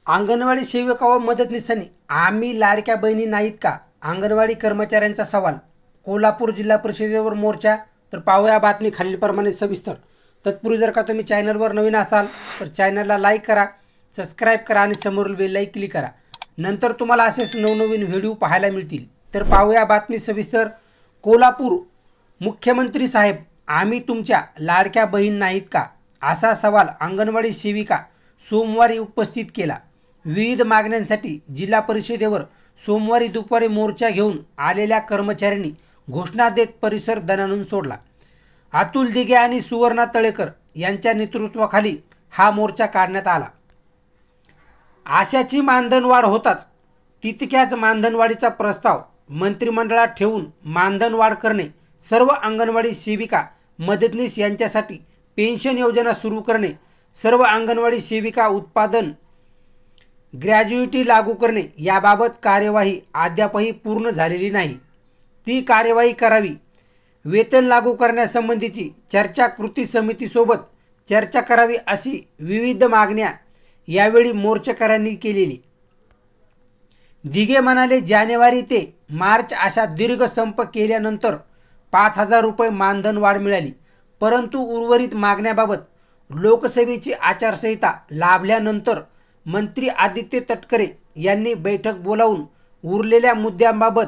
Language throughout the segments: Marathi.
अंगणवाडी सेविका व मदतनीसांनी आम्ही लाडक्या बहिणी नाहीत का? अंगणवाडी कर्मचाऱ्यांचा सवाल. कोल्हापूर जिल्हा परिषदेवर मोर्चा. तर पाहूया बातमी खालीलप्रमाणे सविस्तर. तत्पूर्वी जर का तुम्ही चॅनलवर नवीन असाल तर चॅनलला लाईक करा, सबस्क्राईब करा आणि समोरील बेलला क्लिक करा. नंतर तुम्हाला असेच नवनवीन व्हिडिओ पाहायला मिळतील. तर पाहूया बातमी सविस्तर. कोल्हापूर. मुख्यमंत्री साहेब, आम्ही तुमच्या लाडक्या बहीण नाहीत का? असा सवाल अंगणवाडी सेविका सोमवारी उपस्थित केला. विविध मागण्यांसाठी जिल्हा परिषदेवर सोमवारी दुपारी मोर्चा घेऊन आलेल्या कर्मचाऱ्यांनी घोषणा देत परिसर दणाणून सोडला. अतुल दिघे आणि सुवर्णा तळेकर यांच्या नेतृत्वाखाली हा मोर्चा काढण्यात आला. आशाची मानधनवाढ होताच तितक्याच मानधनवाढीचा प्रस्ताव मंत्रिमंडळात ठेवून मानधनवाढ करणे, सर्व अंगणवाडी सेविका मदतनीस यांच्यासाठी पेन्शन योजना सुरू करणे, सर्व अंगणवाडी सेविका उत्पादन ग्रॅज्युइटी लागू करणे याबाबत कार्यवाही अद्यापही पूर्ण झालेली नाही. ती कार्यवाही करावी. वेतन लागू करण्यासंबंधीची चर्चा कृती समितीसोबत चर्चा करावी अशी विविध मागण्या यावेळी मोर्चेकऱ्यांनी केलेली. दिघे म्हणाले, जानेवारी ते मार्च अशा दीर्घ संप केल्यानंतर 5,000 रुपये मानधन वाढ मिळाली. परंतु उर्वरित मागण्याबाबत लोकसभेची आचारसंहिता लाभल्यानंतर मंत्री आदित्य तटकरे यांनी बैठक बोलावून उरलेल्या मुद्द्यांबाबत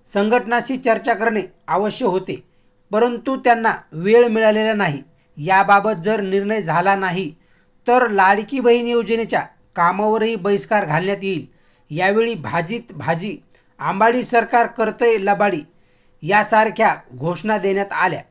संघटनाशी चर्चा करणे आवश्यक होते. परंतु त्यांना वेळ मिळालेला नाही. याबाबत जर निर्णय झाला नाही तर लाडकी बहीण योजनेच्या कामावरही बहिष्कार घालण्यात येईल. यावेळी भाजीत भाजी, आंबाडी सरकार करतंय लबाडी यासारख्या घोषणा देण्यात आल्या.